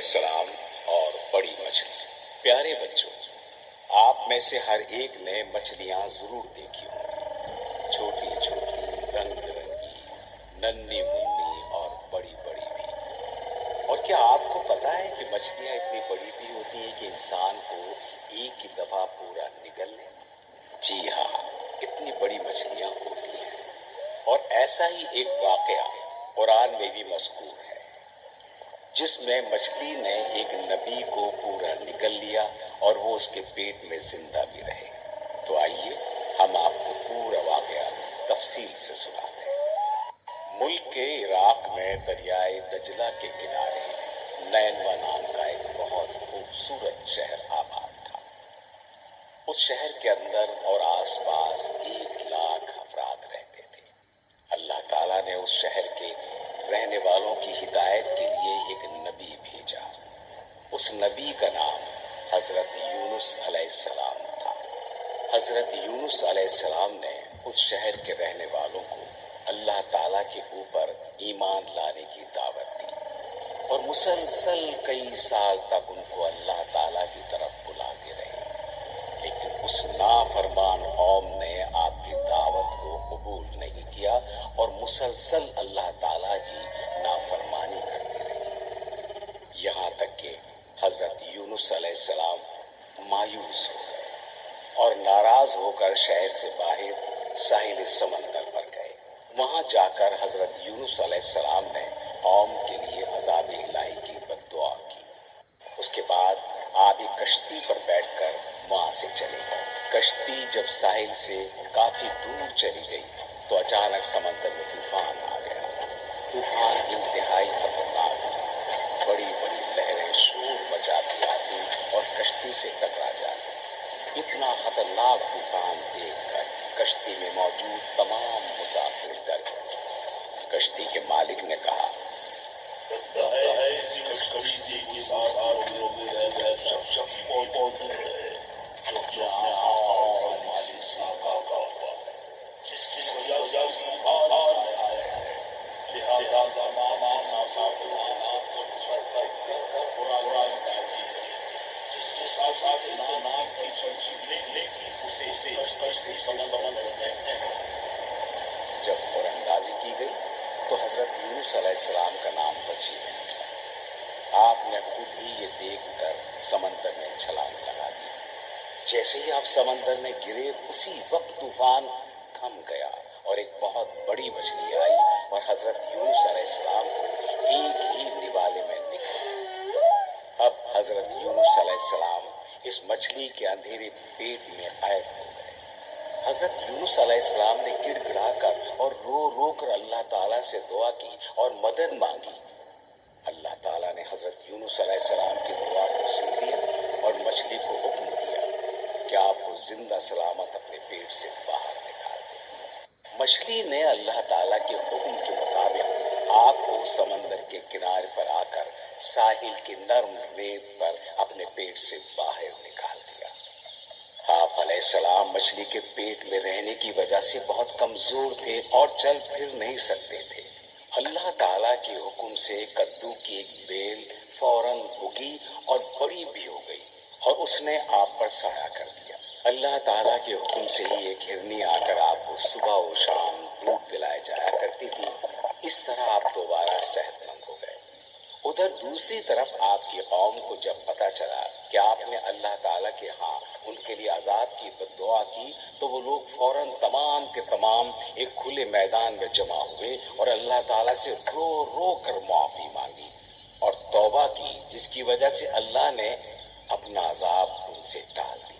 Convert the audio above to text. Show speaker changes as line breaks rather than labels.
अलैहिस्सलाम और बड़ी मछली। प्यारे बच्चों, आप में से हर एक ने मछलियाँ जरूर देखी होंगी, छोटी छोटी, रंग बिरंगी, नन्ही मुन्नी और बड़ी बड़ी भी। और क्या आपको पता है कि मछलियाँ इतनी बड़ी भी होती हैं कि इंसान को एक ही दफा पूरा निगल ले? जी हाँ, इतनी बड़ी मछलियाँ होती हैं। और ऐसा ही एक वाकया कुरान में भी मज़कूर है, जिसमें मछली ने एक नबी को पूरा निगल लिया और वो उसके पेट में जिंदा भी रहे। तो आइए हम आपको पूरा वाकया तफसील से सुनाते हैं। मुल्क के इराक में दरियाए दजला के किनारे नैनवा नाम का एक बहुत खूबसूरत शहर आबाद था। उस शहर के अंदर और आसपास 1 लाख अफराद रहते थे। अल्लाह ताला ने उस शहर के रहने वालों की हिदायत के लिए एक नबी भेजा। उस नबी का नाम हजरत यूनुस अलैहिस्सलाम था। हजरत यूनुस अलैहिस्सलाम ने उस शहर के रहने वालों को अल्लाह ताला के ऊपर ईमान लाने की दावत दी और मुसलसल कई साल तक उनको अल्लाह ताला की तरफ बुलाते रहे। लेकिन उस नाफरमान कौम ने आपकी दावत को कबूल नहीं किया और मुसलसल अल्लाह ताला की नाफरमानी करती रही, यहाँ तक कि हजरत यूनुस अलैहिस्सलाम मायूस हो गए और नाराज होकर शहर से बाहर साहिल समंदर पर गए। वहां जाकर हजरत यूनुस अलैहिस्सलाम ने कौम के लिए अज़ाब इलाही की बद्दुआ की। उसके बाद आप एक कश्ती पर बैठकर वहां से चले गए। कश्ती जब साहिल से काफी दूर चली गई तो अचानक समंदर में तूफान आ गया। तूफान इंतहाई खतरनाक था। बड़ी बड़ी लहरें शोर मचाती आती और कश्ती से टकरा जाती। इतना खतरनाक तूफान देखकर कश्ती में मौजूद तमाम मुसाफिर डर गए। कश्ती के मालिक ने कहा,
कश्ती की साथ लोगों ऐसा शख्स मौजूद है जो अपने आका और मालिक से आका हुआ है, जिसकी वजह से तूफान आया है। लिहाजा तमाम मुसाफिर आपको कुरान ताज़ी है, जिसके साथ साथ नाम की चीज़ लेकिन उसे कश्ती समंदर में।
जब कुरानदाजी की गई तो हजरत यूनुस अलैहिस्सलाम का नाम बचीने निकला। आपने खुद ही ये देखकर समंदर में छलांग लगा दी। जैसे ही आप समंदर में गिरे उसी वक्त तूफान थम गया और एक बहुत बड़ी मछली आई और हजरत यूनुस अलैहिस्सलाम को एक ही निवाले में निकला। अब हजरत यूनुस अलैहिस्सलाम इस मछली के अंधेरे पेट में कैद हो गए। हजरत यूनुस अलैहिस्सलाम ने गिड़गिड़ाकर और रो रो कर अल्लाह ताला से दुआ की और मदद मांगी। अल्लाह ताला ने हजरत यूनुस अलैहिस्सलाम की दुआ को सुन लिया और मछली को हुक्म दिया कि आपको जिंदा सलामत अपने पेट से बाहर निकाल दे। मछली ने अल्लाह ताला के हुक्म के मुताबिक आपको समंदर के किनारे पर आकर साहिल के नर्म रेत पर अपने पेट से बाहर निकाल दिया। आप अलैहिस्सलाम मछली के पेट में रहने की वजह से बहुत कमजोर थे और चल फिर नहीं सकते थे। अल्लाह ताला के हुक्म से कद्दू की एक बेल फौरन उगी और बड़ी भी हो गई और उसने आप पर साया कर दिया। अल्लाह ताला के हुक्म से ही एक हिरनी आकर आपको सुबह और शाम दूध पिलाए जाया करती थी। इस तरह आप दोबारा सेहतमंद हो गए। उधर दूसरी तरफ आपकी कौम को जब पता चला कि आपने अल्लाह ताला के यहाँ उनके लिए अजाब की बद्दुआ की तो वो लोग फौरन तमाम के तमाम एक खुले मैदान में जमा हुए और अल्लाह ताला से रो रो कर माफी मांगी और तौबा की, जिसकी वजह से अल्लाह ने अपना अजाब उनसे टाल दिया।